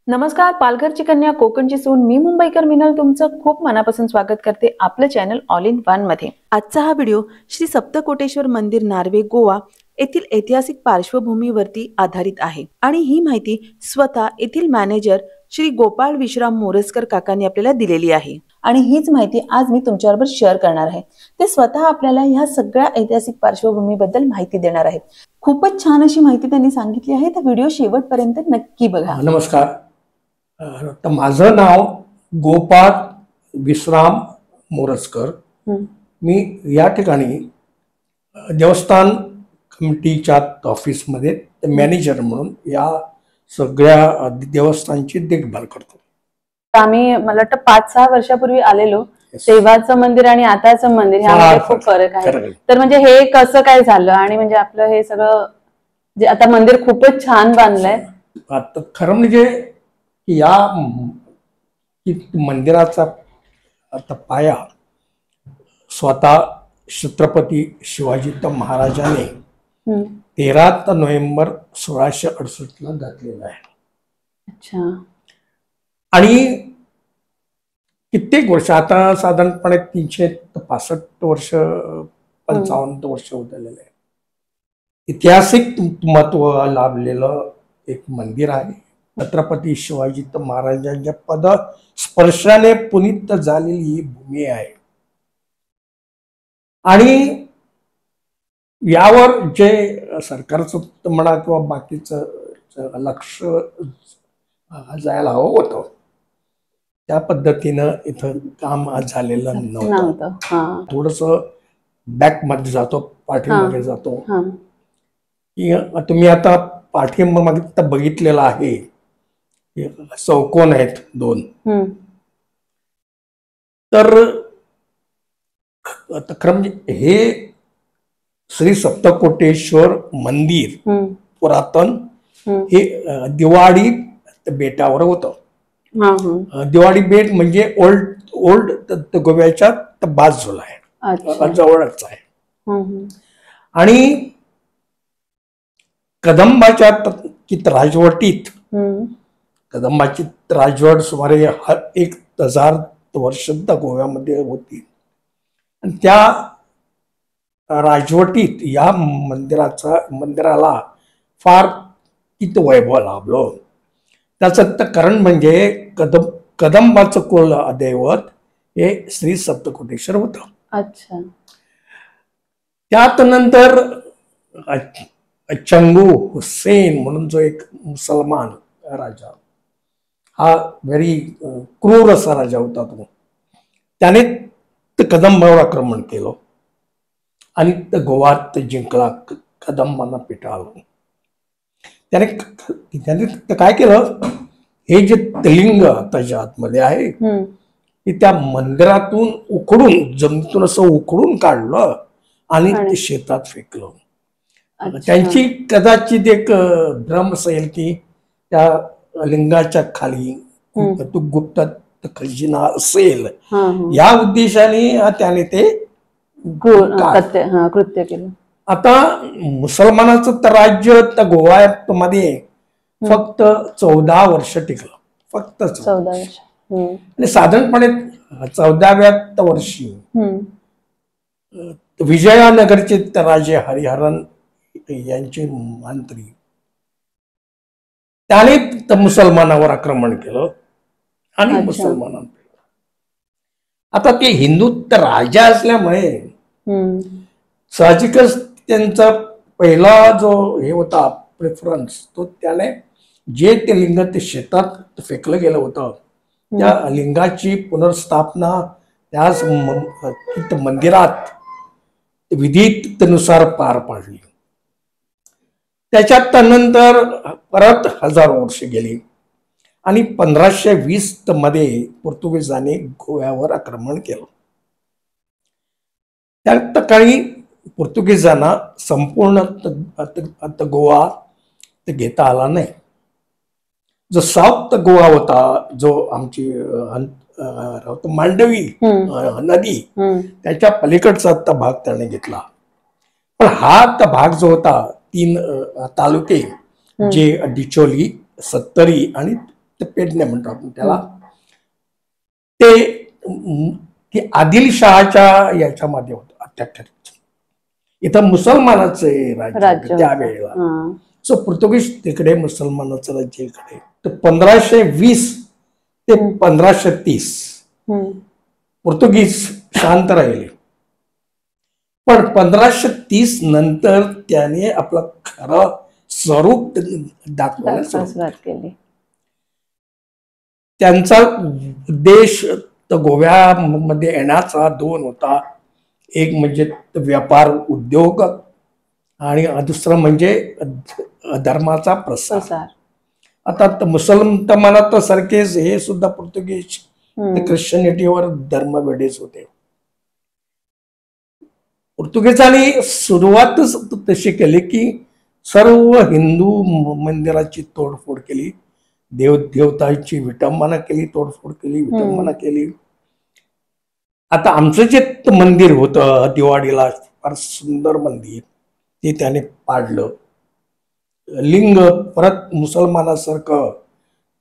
नमस्कार, पालघरची कन्या, कोकणची सून, मी मुंबईकर मिनल तुमचं खूप मनापासून स्वागत करते आपलं चॅनल ऑल इन वन मध्ये। आजचा हा व्हिडिओ श्री सप्तकोटेश्वर मंदिर, नार्वे, गोवा येथील ऐतिहासिक पार्श्वभूमीवरती आधारित आहे आणि ही माहिती स्वतः येथील मॅनेजर श्री गोपाळ विश्राम मोरजकर काकांनी आपल्याला दिलेली आहे आणि हीच माहिती आज मी तुमच्याबरोबर शेअर करणार आहे। ते स्वतः आपल्याला ह्या सगळ्या ऐतिहासिक पार्श्वभूमीबद्दल माहिती देणार आहेत। खूपच छान अशी माहिती त्यांनी सांगितली आहे, तर व्हिडिओ शेवटपर्यंत नक्की बघा। नमस्कार, तर माझं नाव गोपाळ विश्राम मोरजकर। मी या ठिकाणी देवस्थान कमिटीच्या ऑफिसमध्ये मॅनेजर म्हणून या सगळ्या देवस्थानची देखभाल करतो। आम्ही मला वाटतं 5-6 वर्षापूर्वी आलेलो, तेव्हाचं मंदिर आणि आताचं मंदिर ह्यामध्ये खूप फरक आहे। तर म्हणजे हे कसं काय झालं आणि म्हणजे आपलं हे सगळं जे आता मंदिर खूपच छान बांधलंय। आता खरं म्हणजे या मंदिराचा आता पाया स्वतः छत्रपती शिवाजी महाराजांनी 13 नोव्हेंबर 1668 ला घातलेला आहे। अच्छा। आणि कित्येक वर्ष, आता साधारणपणे 365 वर्ष 55 वर्ष होतलेले आहे। ऐतिहासिक महत्व लाभलेलं एक मंदिर आहे। छत्रपती शिवाजी महाराजांच्या पद स्पर्शाने पुनीत झालेली ही भूमी आहे आणि यावर जे सरकारचं म्हणा किंवा बाकीचं लक्ष जायला हवं होतं, त्या पद्धतीनं इथं काम झालेलं नव्हतं। थोडस बॅक मध्ये जातो, पाठीमागे जातो। तुम्ही आता पाठीमागे बघितलेलं आहे, चौकोन आहेत 2। तर खरं म्हणजे हे श्री सप्तकोटेश्वर मंदिर पुरातन हे दिवाडी बेटावर होतं। दिवाडी बेट म्हणजे ओल्ड गोव्याच्या बाजूला आहे, जवळच आहे। आणि कदंबाच्या राजवटीत, कदंबाची राजवट सुमारे 1000 वर्ष गोव्यामध्ये होती आणि त्या राजवटीत या मंदिराला फार किती वैभव लाभलं। त्याचं कारण म्हणजे कदंबाचं कुल दैवत हे श्री सप्तकोटेश्वर होतं। अच्छा। त्यात नंतर चंगू हुसेन म्हणून जो एक मुसलमान राजा, हा व्हेरी क्रूर असा राजा होता, त्याने कदंबावर आक्रमण केलं आणि गोवात जिंकला, कदंबांना पिटाळलं। त्याने काय केलं, हे जे तिलिंग त्याच्या आतमध्ये आहे ते त्या मंदिरातून उखडून, जमिनीतून असं उखडून काढलं आणि ते शेतात फेकलं। त्यांची कदाचित एक भ्रम असेल की त्या लिंगाच्या खाली तो गुप्त खजिना असेल, या उद्देशाने त्याने ते कृत्य केलं। आता मुसलमानाचं तर राज्य त्या गोव्यामध्ये फक्त 14 वर्ष टिकलं, फक्त 14 वर्ष। आणि साधारणपणे 14व्या वर्षी विजयानगरचे राजे हरिहरन यांचे मंत्री, त्याने मुसलमानावर आक्रमण केलं आणि मुसलमानांना, आता ते हिंदू राजा असल्यामुळे साहजिकच त्यांचा पहिला जो हे होता प्रेफरन्स, तो त्याने जे ते लिंग ते शेतात फेकलं गेलं होतं, त्या लिंगाची पुनर्स्थापना त्याच मंदिरात विधीनुसार पार पाडली। त्याच्यात नंतर परत 1000 वर्ष गेली आणि 1520 मध्ये पोर्तुगीजांनी गोव्यावर आक्रमण केलं। त्या काळी पोर्तुगीजांना संपूर्ण गोवा घेता आला नाही। जो साऊथ गोवा होता, जो आमची मांडवी नदी, त्याच्या पलीकडचा भाग त्याने घेतला। पण हा भाग जो होता, 3 तालुके जे डिचोली, सत्तरी आणि ते पेडणे म्हणतो आपण त्याला, ते आदिलशहाच्या याच्यामध्ये होतं अठ्ठ्याहत्तर. इथं मुसलमानाचं राज्य त्यावेळेला. सो पोर्तुगीज तिकडे, मुसलमानाचं राज्य इकडे. तर 1520 ते 1530 पोर्तुगीज शांत राहिले. पण 1530 नंतर त्याने आपलं खरं स्वरूप दाखवायला सुरुवात केली. त्यांचा उद्देश तर गोव्यामध्ये येण्याचा दोन होता. एक म्हणजे व्यापार उद्योग आणि दुसरं म्हणजे धर्माचा प्रसार. आता मुसलमानात सारखेच हे सुद्धा पोर्तुगीज ख्रिश्चनिटीवर धर्म वेडेच होते. पोर्तुगीजांनी सुरुवातच तशी केली की सर्व हिंदू मंदिराची तोडफोड केली, देवदेवतांची विटंबना केली, तोडफोड केली, विटंबना केली. आता आमचं जे मंदिर होतं दिवाळीला, फार सुंदर मंदिर, ते त्याने पाडलं. लिंग परत मुसलमानासारखं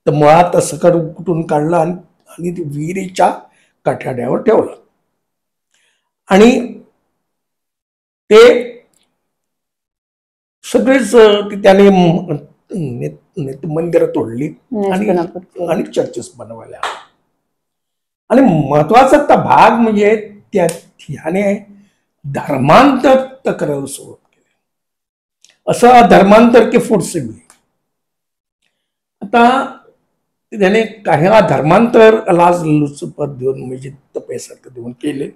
तर मुळात सकट उपटून काढलं आणि विहिरीच्या कठड्यावर ठेवलं. आणि ते सगळेच त्याने मंदिरं तोडली आणि चर्चेस बनवल्या. आणि महत्वाचा भाग म्हणजे त्याने धर्मांतर करायला सुरुवात केली. असं धर्मांतर की फोर्सिबली. आता त्याने काही धर्मांतर लाचलुचपत देऊन म्हणजे पैसारखं देऊन केले,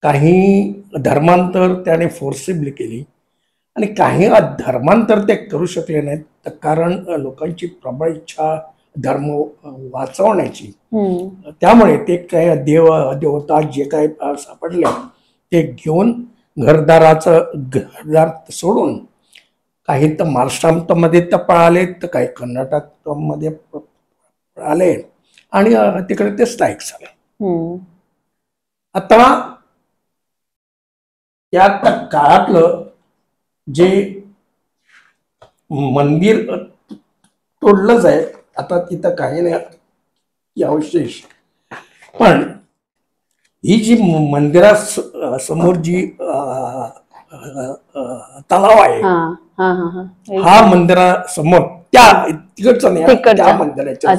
काही धर्मांतर त्याने फोर्सिबली केली, आणि काही धर्मांतर ते करू शकले नाहीत. कारण लोकांची प्रबळ इच्छा धर्म वाचवण्याची. त्यामुळे ते काय देवता जे काय सापडले ते घेऊन घरदार सोडून काही तर महाराष्ट्रामध्ये तर पळाले, तर काही कर्नाटकमध्ये पळाले आणि तिकडे ते स्ट्राईक झाले. आता त्या काळातलं जे मंदिर तोडलंच आहे, आता तिथं काही नाही अवशेष. पण ही जी मंदिरासमोर जी तलाव आहे, हा मंदिरासमोर त्या तिकडचं नाही, त्या मंदिराच्या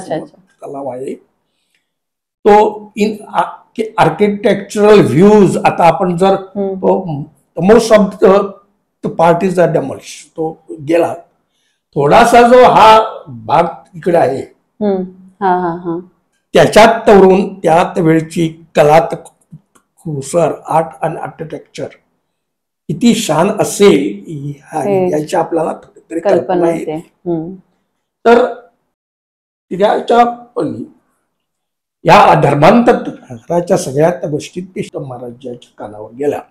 तलाव आहे तो. इन आर्किटेक्चरल व्ह्यूज, आता आपण जर most of the parties are demolish, तो गेला. थोडासा जो हा भाग इकडे आहे त्याच्यात तरुण त्यात वेळची कला, खुसर, आर्ट आणि आर्किटेक्चर किती शान असेल याची आपल्याला तरी कल्पना येते. तर त्याच्या या धर्मांतराच्या सगळ्यात गोष्टी पेशवा महाराजांच्या कानावर गेल्या.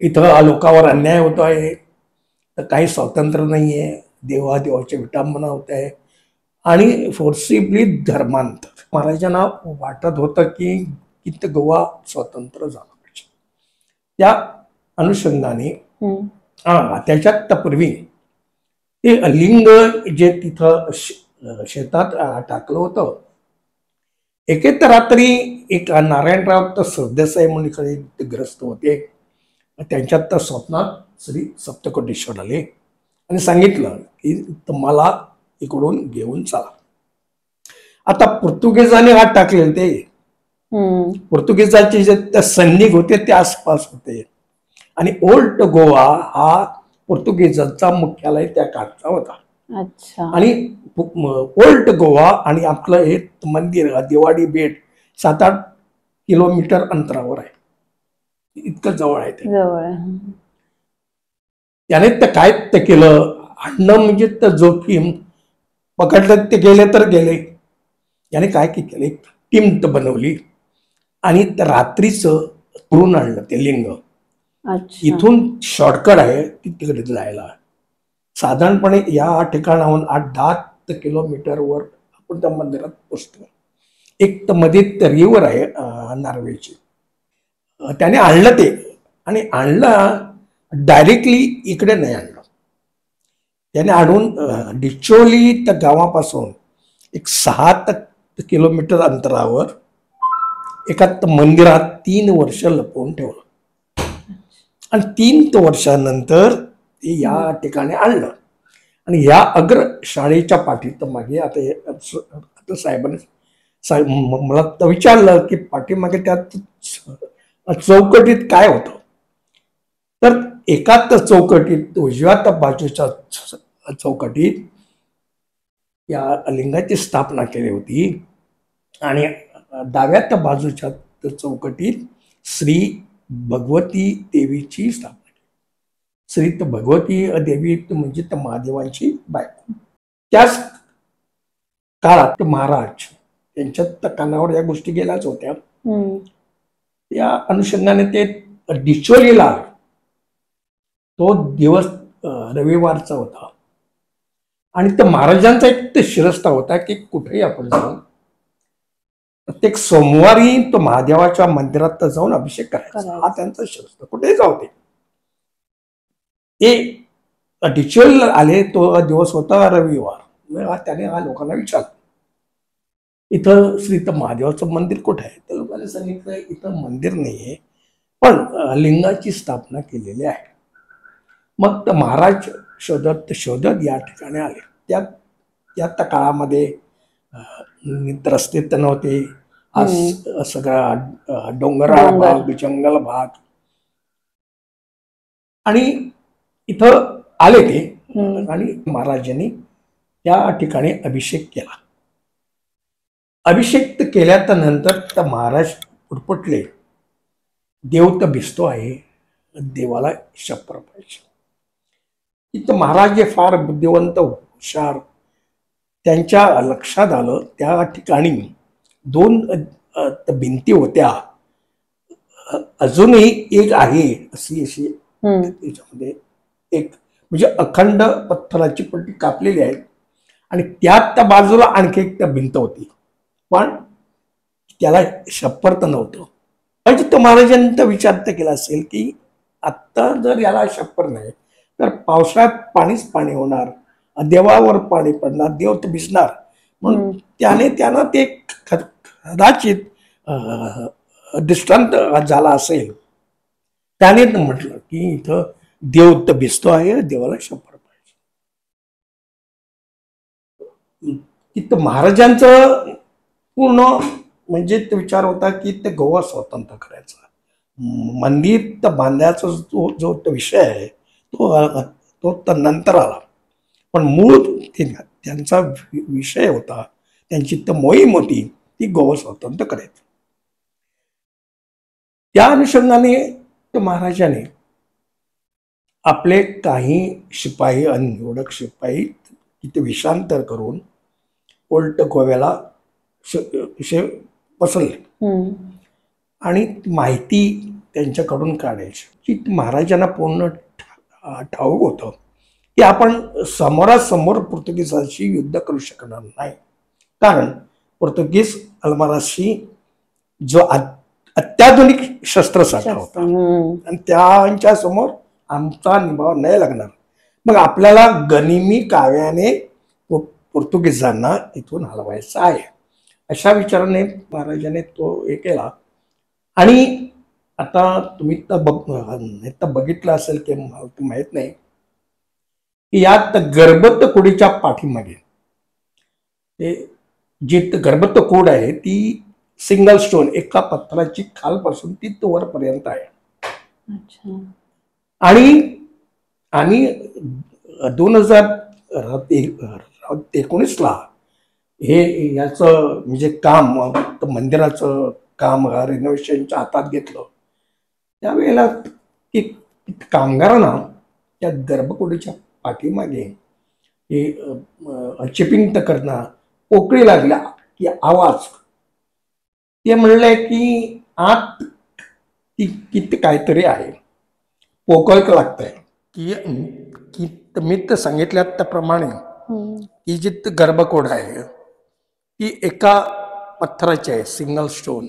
इथं लोकांवर अन्याय होतो आहे, तर काही स्वातंत्र्य नाहीये, देवादेवाची विटंबना होत आहे आणि फोर्सिबली धर्मांतर. महाराजांना वाटत होतं की ते गोवा स्वतंत्र झाला पाहिजे. त्या अनुषंगाने त्याच्यात पूर्वी ते लिंग जे तिथं शेतात टाकलं होतं, एकेत रात्री एक नारायणराव सरदेसाई म्हणून इकडे ग्रस्त होते. त्यांच्यात तर स्वप्नात श्री सप्तकोटेश्वर आले आणि सांगितलं की तुम्हाला इकडून घेऊन चला. आता पोर्तुगीजांनी हात टाकले, ते पोर्तुगीजाचे जे सैनिक होते ते आसपास होते आणि ओल्ड गोवा हा पोर्तुगीजांचा मुख्यालय त्या काळचा होता. आणि ओल्ड गोवा आणि आपलं हे मंदिर दिवाडी बेट 7-8 किलोमीटर अंतरावर आहे, इतकं जवळ आहे ते. त्याने तर काय ते केलं, आणणं म्हणजे तर जोखीम, पकडलं ते गेले तर गेले. याने काय केलं, एक टीम तर बनवली आणि रात्रीच तोडून आणलं ते लिंग. इथून शॉर्टकट आहे तिकडे जायला. साधारणपणे या ठिकाणाहून 8-10 किलोमीटरवर आपण त्या मंदिरात पोचतो. एक तर मध्ये रिव्हर आहे नार्वेची, त्याने आणलं ते, आणि आणलं डायरेक्टली इकडे नाही आणलं त्याने. आणून डिचोली त्या गावापासून एक 6 किलोमीटर अंतरावर एका मंदिरात 3 वर्ष लपवून ठेवलं आणि 3 वर्षानंतर ते या ठिकाणी आणलं आणि या अग्र शाळेच्या पाठीत मागे आता साहेबांनी मला तर विचारलं की पाठीमागे त्यात चौकटीत काय होतं. तर एका चौकटीत उजव्या बाजूच्या चौकटीत या लिंगाची स्थापना केली होती आणि डाव्या बाजूच्या चौकटीत श्री भगवती देवीची स्थापना केली. श्री भगवती देवी म्हणजे महादेवांची बायको. त्याच काळात महाराज त्यांच्या कानावर या गोष्टी गेल्याच होत्या. त्या अनुषंगाने ते डिचोलीला तो दिवस रविवारचा होता आणि त्या महाराजांचा एक शिरस्ता होता की कुठेही आपण जाऊन प्रत्येक सोमवारी तो महादेवाच्या मंदिरात जाऊन अभिषेक करायचा. हा त्यांचा शिरस्ता, कुठेही जाऊ ते डिचोली आले. तो दिवस होता रविवार. त्याने लोकांना विचारलं इथं श्री महादेवाचं मंदिर कुठे आहे. तर लोकांनी सांगितलं इथं मंदिर नाहीये पण लिंगाची स्थापना केलेली आहे. मग तर महाराज शोधत या ठिकाणी आले. त्या काळामध्ये रस्ते तर नव्हते. सगळा डोंगराळ भाग, जंगल भाग आणि इथं आले ते आणि महाराजांनी त्या ठिकाणी अभिषेक केला. अभिषेक केल्याच्या नंतर तर महाराज पुटपुटले, देव तर भिजतो आहे, देवाला शप्पर पाहिजे. इथं महाराज फार बुद्धिवंत हुशार. त्यांच्या लक्षात आलं त्या ठिकाणी 2 भिंती होत्या, अजूनही एक आहे अशी त्याच्यामध्ये एक म्हणजे अखंड पत्थराची पट्टी कापलेली आहे आणि त्या बाजूला आणखी एक भिंत होती पण त्याला शप्पर तर नव्हतं. म्हणजे तो महाराजांनी तर विचार तर केला असेल की आत्ता जर याला शप्पर नाही तर पावसाळ्यात पाणी होणार, देवावर पाणी पडणार, देव तर भिजणार. म्हणून त्यानं ते कदाचित दृष्टांत झाला असेल. त्याने म्हटलं की इथं देव तर भिजतो आहे, देवाला शप्पर पाहिजे. तिथं महाराजांचं पूर्ण म्हणजे तो विचार होता की ते गोवा स्वतंत्र करायचा. मंदिर तर बांधायचा जो विषय आहे तो तर नंतर आला पण मूळ त्यांचा विषय होता, त्यांची तर मोहीम होती ती गोवा स्वतंत्र करायची. त्या अनुषंगाने महाराजांनी आपले काही शिपाई आणि निवडक शिपाई तिथे विषांतर करून उलट गोव्याला पसरले आणि माहिती त्यांच्याकडून काढायची की महाराजांना पूर्ण ठाऊक होतं की आपण समोरासमोर पोर्तुगीजांशी युद्ध करू शकणार नाही. कारण पोर्तुगीज अल्माराशी जो अत्याधुनिक शस्त्रसाठा होता आणि त्यांच्या समोर आमचा निभाव नाही लागणार. मग आपल्याला गनिमी काव्याने पोर्तुगीजांना इथून हलवायचं आहे अशा विचाराने महाराजांनी तो हे केला. आणि आता तुम्ही तर बघितलं असेल की मला माहित नाही की यात गर्भत कोडीच्या पाठीमागे जी गर्भत कोड आहे ती सिंगल स्टोन एका पत्थराची खालपासून ती वरपर्यंत आहे. आणि आम्ही 2019ला हे याचं म्हणजे काम मंदिराचं काम रिनोव्हेशनच्या हातात घेतलं. त्यावेळेला कामगारांना त्या गर्भकुडीच्या पाठीमागे हे चिपिंग तर करणं पोकळी लागल्या की आवाज ते म्हणले की आत किती काहीतरी आहे, पोकळ लागतंय की मी तर सांगितल्या त्याप्रमाणे ही जी गर्भकोड आहे ती एका पत्थराची आहे, सिंगल स्टोन.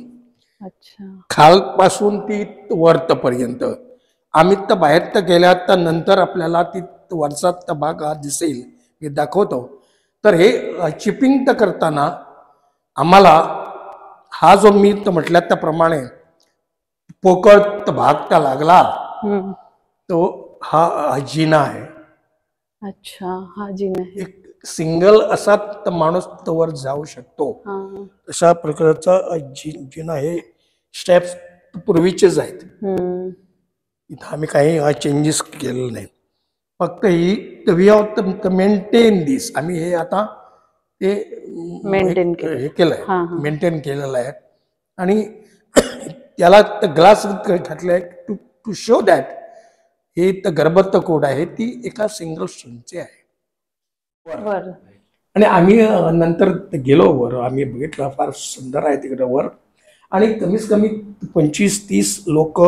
खालपासून ती वरपर्यंत. आम्ही तर बाहेर तर गेल्या तर नंतर आपल्याला ती वरचा भाग दिसेल, मी दाखवतो. तर हे चिपिंग तर करताना आम्हाला हा जो मी म्हटल्या त्याप्रमाणे पोकळ भाग त्या लागला, तो हा जिना आहे. अच्छा, हा जिना आहे. एक सिंगल असा माणूस तवर जाऊ शकतो अशा प्रकारचा जिना. हे स्टेप्स पूर्वीचेच आहेत. इथं आम्ही काही चेंजेस केलेले नाही. फक्त ही वी हॅव मेंटेन दिस. आम्ही हे आता ते हे केलंय, मेंटेन केलेलं आहे. आणि त्याला ग्लास घातलाय टू शो दॅट हे गर्भत्व कोड आहे ती एका सिंगल स्टोनचे आहे. आणि आम्ही नंतर गेलो वर, आम्ही बघितलं फार सुंदर आहे तिकडे वर. आणि कमीत कमी 25-30 लोक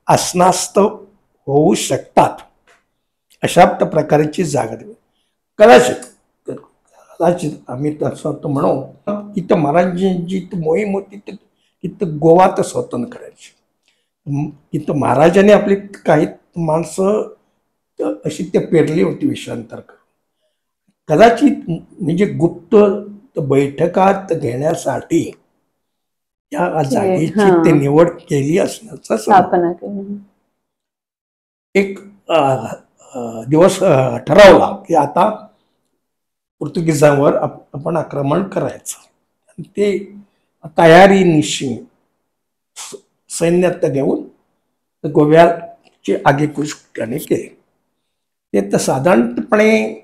आसनास्त होऊ शकतात अशा प्रकारची जागा. कदाचित आम्ही तसं म्हणू की तर महाराजांची मोहीम होती तिथं गोवा तर स्वतंत्र करायची. तिथं महाराजांनी आपली काही माणसं अशी ते पेरली होती विषयांतर करून. कदाचित म्हणजे गुप्त बैठकात घेण्यासाठी या जागेची ते निवड केली असण्याचा स्थापना एक दिवस ठरवला की आता पोर्तुगीजांवर आपण आक्रमण करायचं. ते तयारीनिशी सैन्यात घेऊन गोव्याची आगेकूच त्याने केली. ते तर साधारणपणे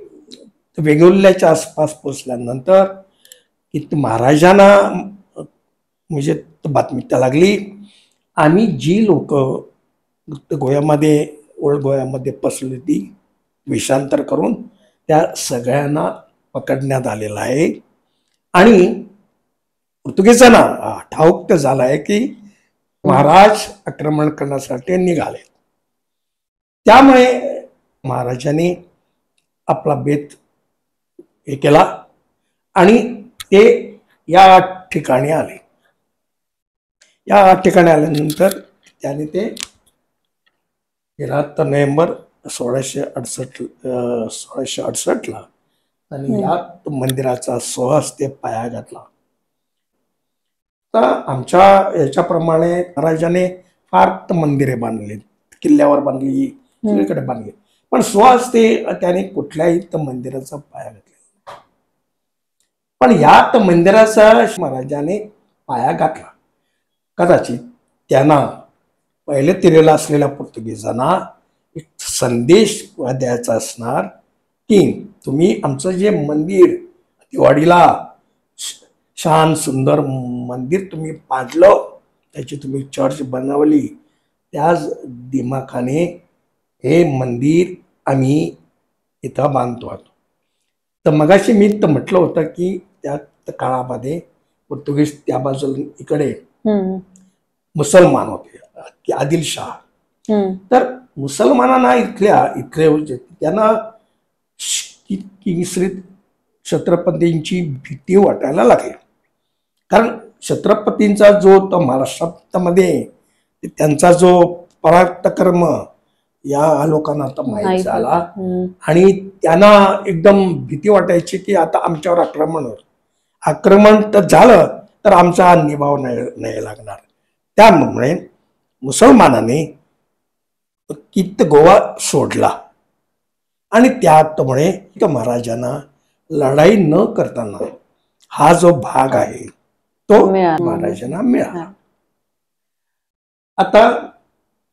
वेंगुर्ल्याच्या आसपास पोचल्यानंतर की महाराजांना म्हणजे बातमी त्या लागली. आम्ही जी लोक गोव्यामध्ये ओल्ड गोव्यामध्ये पसरली ती वेषांतर करून त्या सगळ्यांना पकडण्यात आलेलं आहे. आणि पोर्तुगीजांना ठाऊक झाला आहे की महाराज आक्रमण करण्यासाठी निघाले. त्यामुळे महाराजांनी आपला बेत हे केला आणि ते या ठिकाणी आले. या ठिकाणी आल्यानंतर त्याने ते 13 नोव्हेंबर 1668 ला आणि या मंदिराचा स्वहस्ते पाया घातला. तर आमच्या याच्याप्रमाणे महाराजाने फार मंदिरे बांधली, किल्ल्यावर बांधली, सगळीकडे बांधली, पण स्वहस्ते त्याने कुठल्याही मंदिराचा पाया घातला. पण यात मंदिराचा महाराजाने पाया घातला. कदाचित त्यांना पहिले तिरेला असलेल्या पोर्तुगीजांना एक संदेश द्यायचा असणार की तुम्ही आमचं जे मंदिर दिवाळीला छान सुंदर मंदिर तुम्ही पाडलं, त्याची तुम्ही चर्च बनवली, त्याच दिमाखाने हे मंदिर आम्ही इथं बांधतो आहोत. तर मगाशी मी तर म्हटलं होतं की त्या काळामध्ये पोर्तुगीज त्या बाजूला इकडे मुसलमान होते, आदिलशाह. तर मुसलमानांना इथले त्यांना श्री छत्रपतींची भीती वाटायला लागली. कारण छत्रपतींचा जो तो महाराष्ट्रामध्ये त्यांचा जो पराक्रम या लोकांना आता माहीत झाला आणि त्यांना एकदम भीती वाटायची की आता आमच्यावर आक्रमण तर झालं तर आमचा निभाव नाही लागणार. त्यामुळे मुसलमानाने कित गोवा सोडला आणि त्यामुळे महाराजांना लढाई न करताना हा जो भाग आहे तो महाराजांना मिळाला. आता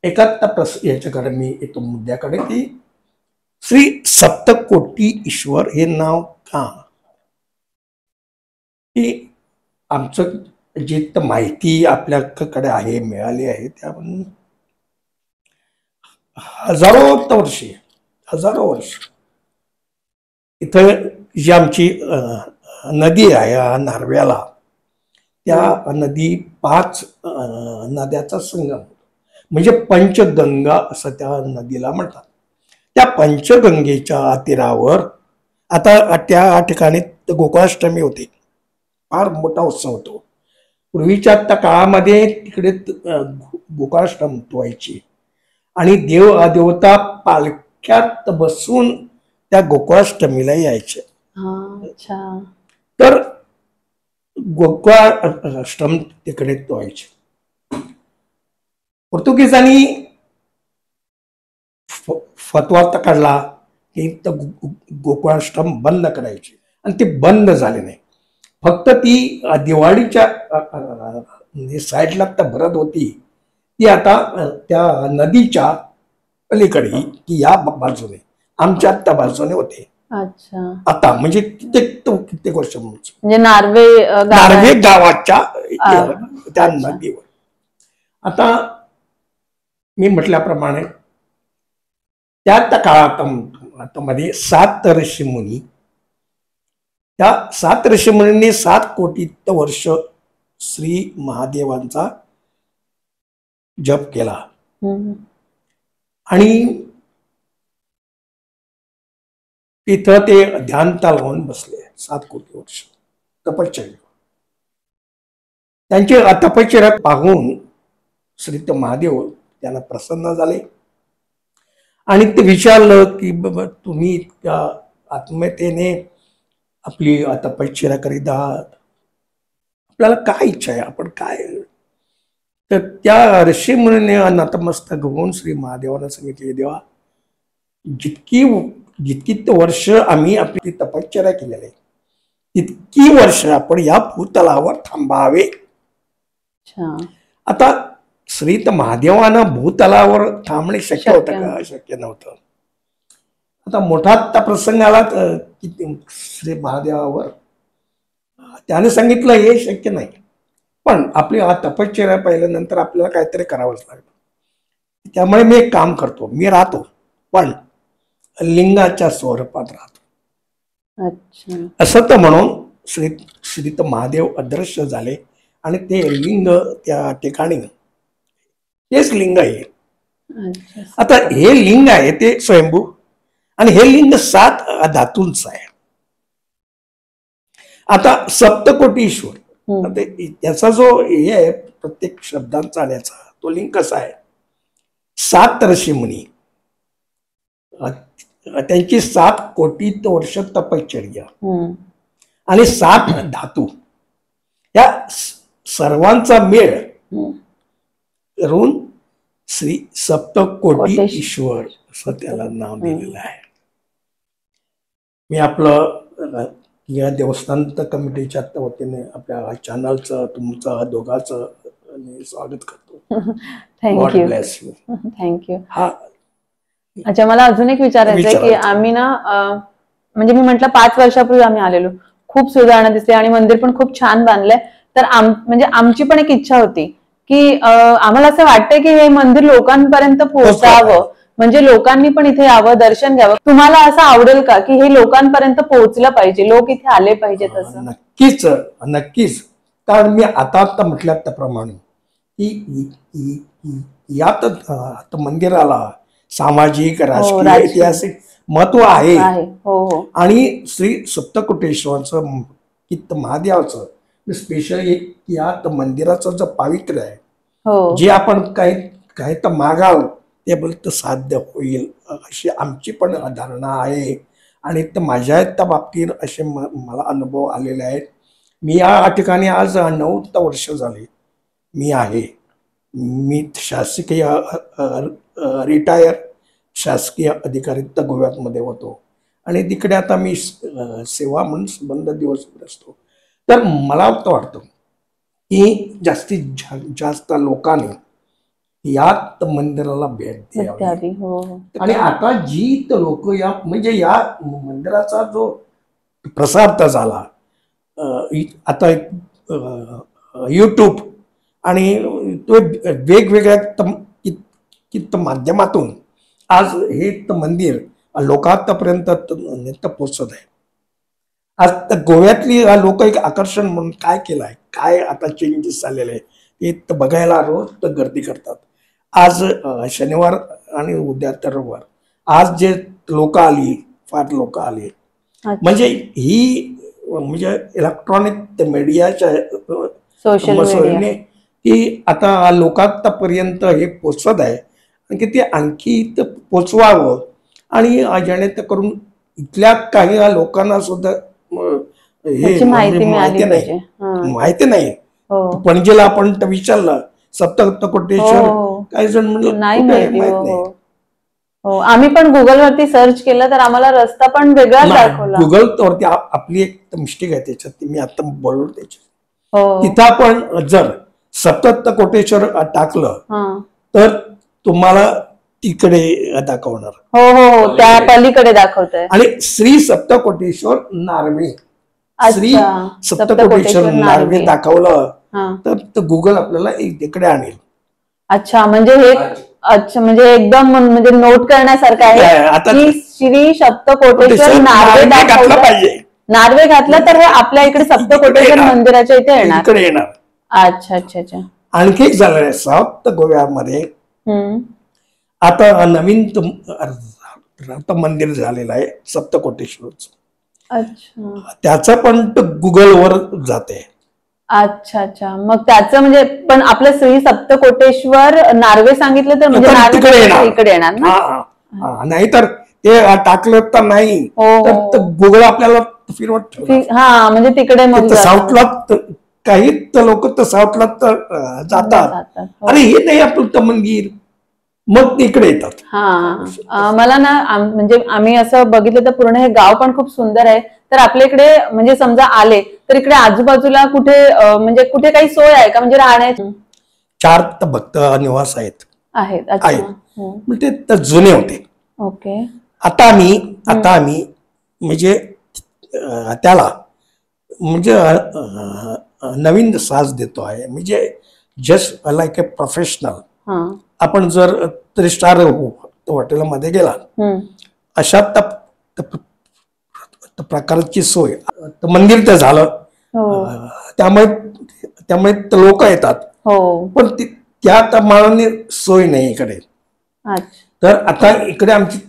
एका याच्याकडे मी येतो मुद्द्याकडे की श्री सप्तकोटी ईश्वर हे नाव का. की आमचं जी माहिती आपल्याकडे आहे मिळाली आहे त्यावरून हजारो वर्ष इथं जी आमची नदी आहे नार्व्याला, त्या नदी 5 नद्याचा संगम म्हणजे पंचगंगा असं त्या नदीला म्हणतात. त्या पंचगंगेच्या तीरावर आता त्या ठिकाणी गोकुळाष्टमी होते, फार मोठा उत्सव होतो. पूर्वीच्या त्या काळामध्ये तिकडे गोकुळाष्टमी व्हायची आणि देवता पालख्यात बसून त्या गोकुळाष्टमीला यायचे. अच्छा. तर गोकुळाष्टम तिकडे व्हायचे. पोर्तुगीजांनी फतवा काढला की गोकुळाष्टम बंद करायचे, आणि ते बंद झाले नाही. फक्त ती दिवाळीच्या साईडला तर भरत होती, ती आता त्या नदीच्या पलीकडे की या बाजूने, आमच्या त्या बाजूने होते. अच्छा. आता म्हणजे कित्येक वर्ष म्हणजे नार्वे गावाच्या त्या नदीवर. आता मी म्हटल्याप्रमाणे त्या काळात मध्ये 7 ऋषीमुनी, त्या 7 ऋषीमुनींनी 7 कोटी वर्ष श्री महादेवांचा जप केला. आणि तिथं ते ध्यानता लावून बसले 7 कोटी वर्ष तपश्चर्या. त्यांची तपश्चर्या पाहून श्री महादेव त्यांना प्रसन्न झाले आणि ते विचारलं की बाबा तुम्ही इतक्या आत्मीयतेने आपली तपश्चर्या करीत आहात, आपल्याला काय इच्छा आहे, आपण काय. तर त्या ऋषीमुनीने नतमस्तक होऊन श्री महादेवांना सांगितले, देवा जितकी वर्ष आम्ही आपली तपश्चर्या केलेली आहे, तितकी वर्ष आपण या भूतलावर थांबावे. आता श्री महादेवांना भूतलावर थांबणे शक्य होतं का? शक्य नव्हतं. आता मोठा प्रसंग आला श्री महादेवावर, त्याने सांगितलं हे शक्य नाही, पण आपली तपश्चर्या पाहिल्यानंतर आपल्याला काहीतरी करावंच लागतं. त्यामुळे मी एक काम करतो, मी राहतो पण लिंगाच्या स्वरूपात राहतो. असं तर म्हणून श्री महादेव अदृश्य झाले आणि ते लिंग त्या ठिकाणी, तेच लिंग आहे. आता हे लिंग आहे ते स्वयंभू, आणि हे लिंग 7 धातूंच आहे. आता सप्तकोटीश्वर, त्याचा जो हे आहे प्रत्येक शब्दांचा आल्याचा तो लिंग कसा आहे, 7 ऋषीमुनी, त्यांची 7 कोटी वर्ष तपश्चर्या आणि 7 धातू, या सर्वांचा मेळ करून श्री सप्तकोटी ईश्वर असं त्याला नाव दिलेलं आहे. मी आपलं या देवस्थान कमिटीच्या वतीने आपल्या चॅनलचं तुमचं दोघांचं स्वागत करतो. थँक्यू. Bless you. थँक्यू. हा, अच्छा, मला अजून एक विचारायचं की आम्ही ना म्हणजे मी म्हटलं 5 वर्षापूर्वी आम्ही आलेलो, खूप सुधारणा दिसते आणि मंदिर पण खूप छान बांधलंय. तर म्हणजे आमची पण एक इच्छा होती की आम्हाला असं वाटतंय की हे मंदिर लोकांपर्यंत पोहोचावं, म्हणजे लोकांनी पण इथे यावं, दर्शन घ्यावं. तुम्हाला असं आवडेल का की हे लोकांपर्यंत पोहोचलं पाहिजे, लोक इथे आले पाहिजेत असं? नक्कीच नक्कीच. कारण मी आता म्हटल्या त्याप्रमाणे की यात मंदिराला सामाजिक, राजकीय, ऐतिहासिक महत्व आहे. आणि श्री सप्तकोटेश्वरांचं महादेवाचं स्पेशल एक यात मंदिराचं जो पावित्र्य आहे, जे आपण काही तर मागाल ते बोलत साध्य होईल अशी आमची पण धारणा आहे. आणि माझ्या त्या बाबतीत असे मला अनुभव आलेले आहेत. मी या ठिकाणी आज 9 वर्ष झाले मी आहे. मी शासकीय रिटायर शासकीय अधिकारी गोव्यामध्ये होतो आणि तिकडे आता मी सेवा म्हणून बंद दिवस असतो. तर मला वाटतं की जास्तीत जास्त लोकांनी यात मंदिराला भेट द्यावी. आणि आता जी लोक या म्हणजे या मंदिराचा जो प्रसार झाला आता युट्यूब आणि तो वेगवेगळ्या माध्यमातून आज हे मंदिर लोकांपर्यंत पोहोचत आहे. आज गोव्यातली लोक एक आकर्षण म्हणून काय केलं आहे, काय आता चेंजेस झालेले आहे ते बघायला रोज गर्दी करतात. आज शनिवार आणि उद्या तर रविवार, आज जे लोक आली, फार लोक आली. म्हणजे ही म्हणजे इलेक्ट्रॉनिक मीडियाच्या सोशल की आता लोकांपर्यंत हे पोचवत आहे आणि की ते आणखी पोचवावं आणि जेणेकरून इथल्या काही लोकांना सुद्धा हे माहिती माहिती नाही. माहिती नाही. पणजेला आपण विचारलं सप्तकोटेश्वर, काही जण म्हणलं नाही माहिती. आम्ही पण गुगल वरती सर्च केलं तर आम्हाला रस्ता पण वेगळाच दाखवला. गुगल वरती आपली एक मिस्टेक आहे त्याच्यात, मी आता बोललो त्याच्यात. तिथं आपण जर सप्तकोटेश्वर टाकलं तर तुम्हाला तिकडे दाखवणार. हो, त्या पलीकडे दाखवतंय. आणि श्री सप्तकोटेश्वर नार्वे, श्री सप्तकोटेश्वर नार्वे दाखवलं तर गुगल आपल्याला तिकडे आणेल. अच्छा, म्हणजे हे म्हणजे एकदम म्हणजे नोट करण्यासारखं आहे की श्री सप्तकोटेश्वर नार्वे दाखवलं पाहिजे. नार्वे घातलं तर हे आपल्या इकडे सप्तकोटेश्वर मंदिराच्या इथे येणार. अच्छा अच्छा अच्छा. आणखी एक झालंय साऊथ गोव्यामध्ये आता नवीन मंदिर झालेलं आहे सप्तकोटेश्वरचं. अच्छा, त्याचं पण गुगलवर जाते. अच्छा अच्छा. मग त्याचं म्हणजे पण आपलं श्री सप्तकोटेश्वर नार्वे सांगितलं तर म्हणजे इकडे येणार ना. नाहीतर ते टाकलं तर नाही तर गुगल आपल्याला फिरवत. म्हणजे तिकडे मग साऊथला काही लोक तर साऊथला तर जातात आणि हे नाही आपलं मंदिर, मग तिकडे येतात. मला ना म्हणजे आम्ही असं बघितलं तर पूर्ण हे गाव पण खूप सुंदर आहे. तर आपल्या इकडे म्हणजे समजा आले तर इकडे आजूबाजूला कुठे म्हणजे कुठे काही सोय आहे का म्हणजे राहण्याची? 4 भक्त निवास आहेत. ते जुने होते. ओके. आता आम्ही म्हणजे त्याला म्हणजे नवीन साज देतो आहे. म्हणजे जस्ट लाईक ए प्रोफेशनल. आपण जर 3 स्टार हॉटेलमध्ये गेला अशा प्रकारची सोय मंदिर तर झालं. त्यामुळे लोक येतात पण त्या मानाने सोय नाही इकडे. तर आता इकडे आमची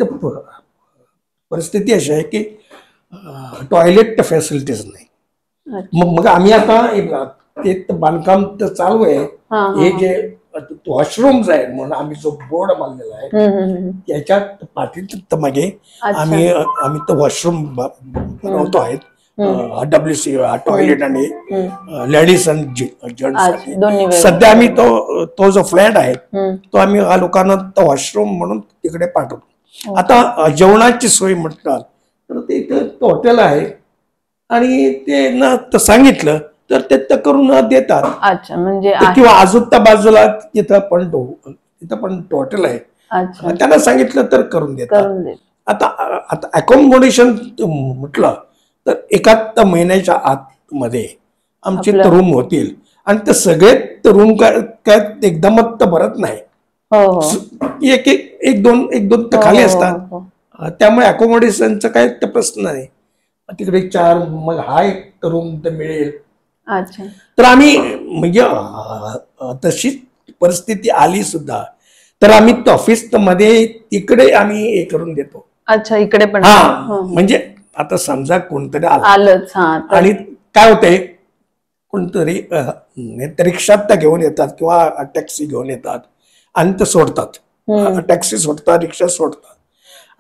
परिस्थिती अशी आहे की टॉयलेट फॅसिलिटीज नाही. मग आम्ही आता ते बांधकाम तर चालू आहे. हे जे वॉशरूम्स आहेत म्हणून आम्ही जो बोर्ड बांधलेला आहे त्याच्यात पाठीत मागे आम्ही तो वॉशरूम बनवतो आहेत. WC टॉयलेट आणि लेडीज आणि जेंट्स. सध्या आम्ही तो जो फ्लॅट आहे तो आम्ही लोकांना तो वॉशरूम म्हणून तिकडे पाठवतो. आता जेवणाची सोय म्हटलं तर ते हॉटेल आहे आणि ते ना सांगितलं तर ते करून देतात. अच्छा, म्हणजे किंवा आजूच्या बाजूला तिथं पण हॉटेल आहे. त्यांना सांगितलं तर करून देतात. आता अकोमोडेशन म्हटलं तर एका महिन्याच्या आतमध्ये आमचे रूम होतील आणि ते सगळे रूम काय एकदमच तर भरत नाही. एक दोन तर खाली असतात. त्यामुळे अकोमोडेशनचा काय प्रश्न नाही. तिकडे 4 मग हा एक रूम तर मिळेल. तर आम्ही म्हणजे तशी परिस्थिती आली सुद्धा तर आम्ही ऑफिस मध्ये तिकडे आम्ही हे करून देतो. अच्छा, इकडे पण. म्हणजे आता समजा कोणतरी आलंच आणि काय होतंय कोणतरी रिक्षात घेऊन येतात किंवा टॅक्सी घेऊन येतात आणि ते सोडतात. टॅक्सी सोडतात, रिक्षा सोडतात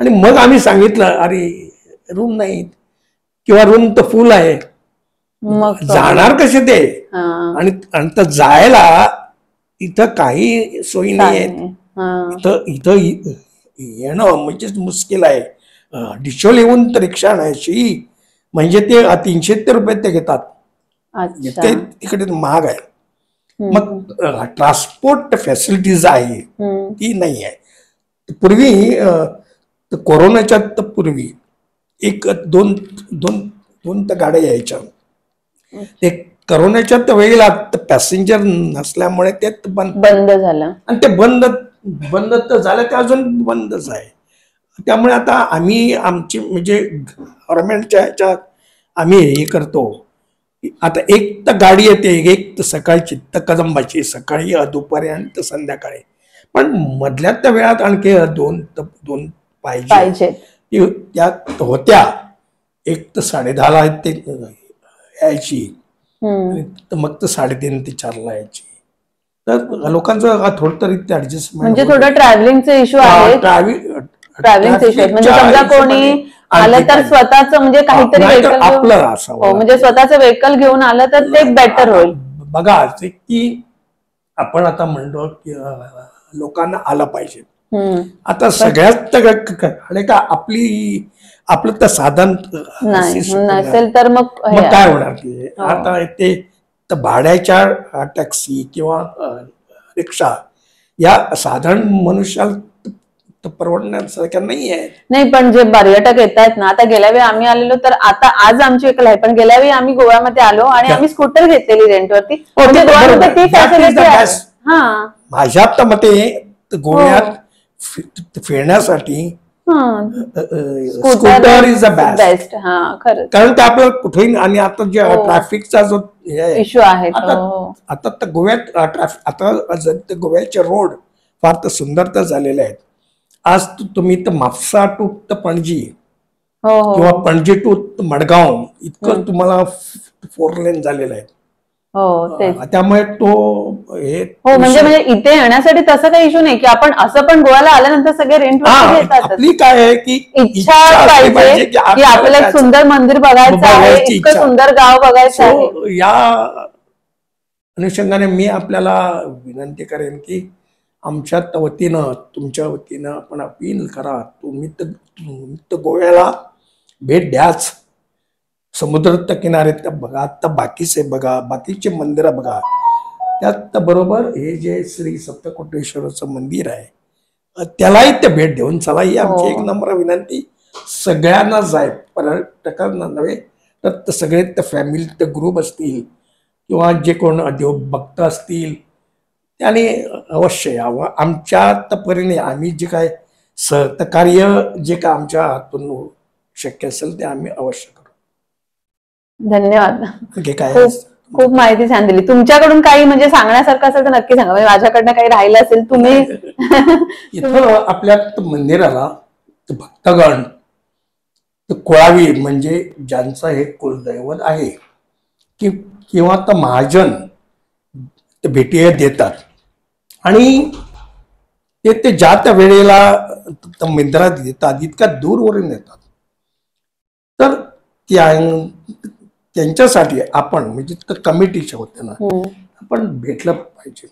आणि मग आम्ही सांगितलं अरे रूम नाही किंवा रूम तर फुल आहे. जाणार कसे ते आणि जायला इथं काही सोयी नाही आहेत. इथं येणं म्हणजे मुश्किल आहे. डिशोल येऊन तर रिक्षा आणायची म्हणजे ते 300 रुपये ते घेतात. तिकडे महाग आहे. मग ट्रान्सपोर्ट फॅसिलिटीज आहे ती नाही आहे. पूर्वी कोरोनाच्या पूर्वी 1-2 गाड्या यायच्या. ते कोरोनाच्या वेळेला पॅसेंजर नसल्यामुळे ते बंद झालं आणि ते बंद तर झालं ते अजून बंदच आहे. त्यामुळे आता आम्ही आमची म्हणजे गव्हर्नमेंटच्या ह्याच्यात आम्ही हे करतो. आता एक तर गाडी येते, एक तर सकाळची तर कदंबाची सकाळी दुपारी आणि तर संध्याकाळी. पण मधल्या त्या वेळात आणखी दोन पाहिजे त्यात होत्या. एक तर 10:30 ते यायची मग तर 3:30 ते 4 यायची. तर लोकांचं थोडं तरी ऍडजस्टमेंट म्हणजे थोडं ट्रॅव्हलिंगचा इश्यू आहे. ट्रॅव्हलिंग इश्यूज म्हणजे समजा कोणी आलं तर स्वतःच म्हणजे काहीतरी व्हेकल आपलं असावं, म्हणजे स्वतःचं व्हेकल घेऊन आलं तर ते बेटर होईल. बघा की आपण आता म्हणतो की लोकांना आलं पाहिजे. आता सगळ्यात आणि का आपलं तर साधन नसेल तर मग काय होणार की आता ते भाड्याच्या टॅक्सी किंवा रिक्षा या साधारण मनुष्याला परवडण्यासारख्या नाही आहे. नाही, पण जे पर्यटक येत आहेत ना, आता गेल्या वेळी आम्ही आलेलो तर आता आज आमची एकल आहे, पण गेल्या वेळी आम्ही गोव्यामध्ये आलो आणि आम्ही स्कूटर घेतलेली रेंटवरती. म्हणजे गोव्यामध्ये ती फॅसिलिटी आहे. माझ्या मते गोव्यात फिरण्यासाठी स्कूटर इज द बेस्ट. कारण ते आपल्याला कुठेही आणि आता जे ट्रॅफिकचा जो इश्यू आहे आता गोव्यात ट्रॅफिक आता गोव्याचे रोड फार तर सुंदर तर झालेले आहेत. आज तुम्ही तर म्हापसा टू पणजी किंवा पणजी टू मडगाव इतकं तुम्हाला 4 लेन झालेलं आहे. त्यामुळे तो हे म्हणजे इथे येण्यासाठी तसं काही इश्यू नाही की आपण असं पण गोव्याला आल्यानंतर सगळे रेंटवर घेतात. आपली काय आहे की इच्छा पाहिजे की आपल्याला एक सुंदर मंदिर बघायचं आहे, इतकं सुंदर गाव बघायचं आहे. या अनुषंगाने मी आपल्याला विनंती करेन की आमच्या वतीनं तुमच्या वतीनं आपण अपील करा. तुम्ही तर गोव्याला भेट द्याच. समुद्र किनारे बघा, आता बाकीचे बघा, बाकीचे मंदिरं बघा. त्यात बरोबर हे जे श्री सप्तकोटेश्वराचं मंदिर आहे त्यालाही ते भेट देऊन चला. ही आमची एक नम्र विनंती सगळ्यांनाच आहे, पर्यटकांना नव्हे तर सगळे फॅमिली ग्रुप असतील किंवा जे कोण भक्त असतील त्याने अवश्य यावं. आमच्या परीने आम्ही जे काय सहकार्य जे काय आमच्या हातून शक्य असेल ते आम्ही अवश्य करू. धन्यवाद. काय खूप माहिती छान दिली. तुमच्याकडून काही म्हणजे सांगण्यासारखं असेल तर नक्की सांगा. म्हणजे माझ्याकडनं काही राहिलं असेल तुम्ही इथं आपल्या मंदिराला भक्तगण कोळावी म्हणजे ज्यांचं हे कुलदैवत आहे किंवा महाजन भेटी देतात आणि ते ज्या त्या वेळेला मंदिरात येतात, इतक्या दूरवरून येतात. तर त्यांच्यासाठी आपण म्हणजे कमिटीच्या वतीनं आपण भेटलं पाहिजे.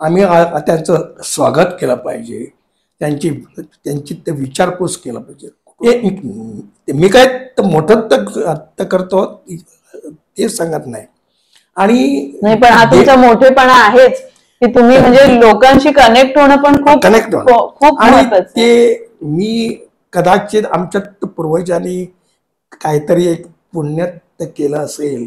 आम्ही त्यांचं स्वागत केलं पाहिजे, त्यांची ते विचारपूस केलं पाहिजे. मी काय मोठं करतो ते सांगत नाही. आणि पण हा तुमचा मोठेपणा आहेच की तुम्ही म्हणजे लोकांशी कनेक्ट होणं पण खूप आणि ते मी कदाचित आमच्या पूर्वजांनी काहीतरी एक पुण्य केलं असेल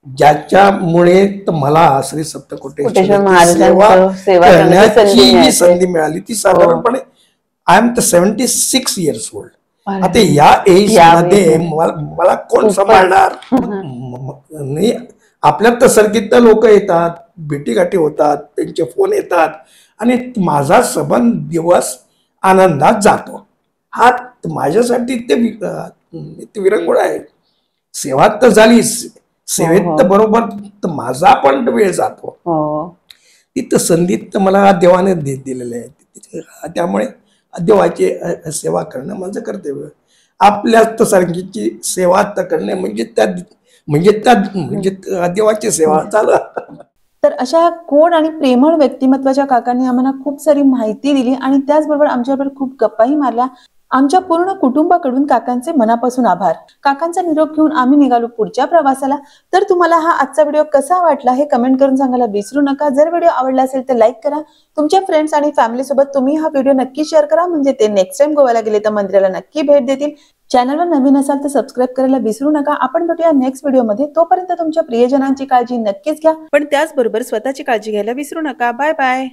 ज्याच्यामुळे मला श्री सप्तकोटेश्वर सेवा करण्याची जी संधी मिळाली ती साधारणपणे आय एम 76 years old. आता या एज मध्ये मला कोण सांभाळणार. नाही, आपल्या तर सर्किट लोक येतात, भेटीगाठी होतात, त्यांचे फोन येतात आणि माझा सबंध दिवस आनंदात जातो. हा माझ्यासाठी ते विरंगुळ आहे. सेवा तर झाली, सेवेत तर बरोबर माझा पण वेळ जातो. ती संधी मला देवाने दिलेली आहे. त्यामुळे देवाची सेवा करणं माझं कर्तव्य. आपल्या सारखीची सेवा करणे म्हणजे देवाची सेवा चालू. तर अशा गोड आणि प्रेमळ व्यक्तिमत्वाच्या काकांनी आम्हाला खूप सारी माहिती दिली आणि त्याचबरोबर आमच्याबरोबर खूप गप्पाही मारल्या. आमच्या पूर्ण कुटुंबाकडून काकांचे मनापासून आभार. काकांचा निरोप घेऊन आम्ही निघालो पुढच्या प्रवासाला. तर तुम्हाला हा आजचा व्हिडिओ कसा वाटला हे कमेंट करून सांगायला विसरू नका. जर व्हिडिओ आवडला असेल तर लाईक करा. तुमच्या फ्रेंड्स आणि फॅमिली सोबत तुम्ही हा व्हिडिओ नक्की शेअर करा, म्हणजे ते नेक्स्ट टाइम गोव्याला गेले तर मंदिराला नक्की भेट देतील. चॅनलवर नवीन असाल तर सबस्क्राईब करायला विसरू नका. आपण भेटूया नेक्स्ट व्हिडिओमध्ये. तोपर्यंत तुमच्या प्रियजनांची काळजी नक्कीच घ्या, पण त्याचबरोबर स्वतःची काळजी घ्यायला विसरू नका. Bye bye.